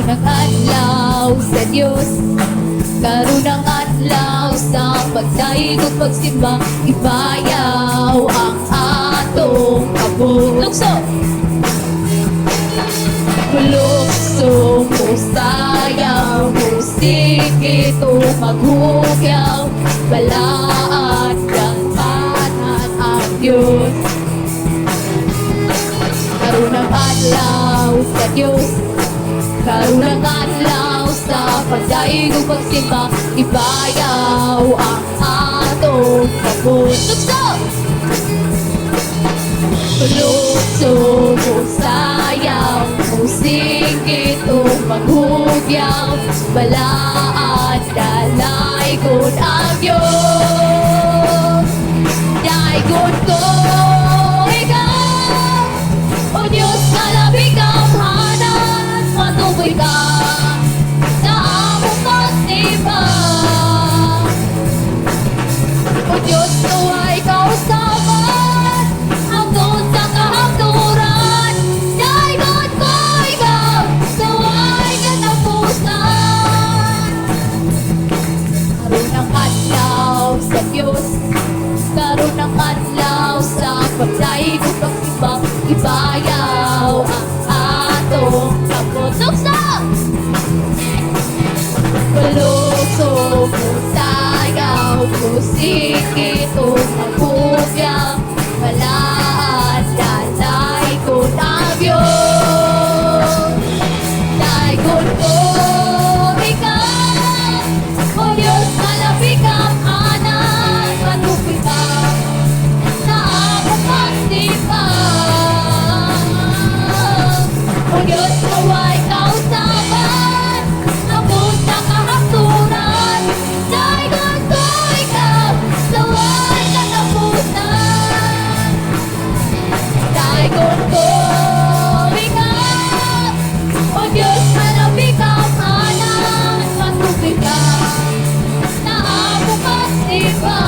ng adlaw sa Diyos, karon ng adlaw sa pagdaigog pagsimba, ibayaw ang atong kabog. Lukso! Lukso mo sayaw, musik ito maghugyaw, balaan kalpanan ang Diyos. Karon ng adlaw sa Diyos, karon ng adlaw sa pagdaigog pagsimba, ibayaw ang atong kabog. Lukso! Lukso mo sayaw, musik ito maghugyaw, balaan dalaygod ang Diyos. Daygod ko ikaw, O Diyos na labing kamhanan, matukoy ka sa among pagsimba. O Diyos naway kausapan hangtod sa kahapturan, daygod ko ikaw sa way katapusan. Karon ang adlaw sa Diyos, karon ang adlaw sa pagdaigog pagsimba, ibayaw ang atong kabog. Lukso! Lukso mo sayaw, musik ito maghugyaw, balaan dalaygod ang Diyos. Daygod ko ikaw, O Diyos na labing kamhanan, matukoy ka sa among pagsimba. O Diyos naway kausapan hangtod sa kahapturan, daygod ko ikaw sa way katapusan. Daygod ko ikaw, O Diyos na labing kamhanan, matukoy ka sa among pagsimba.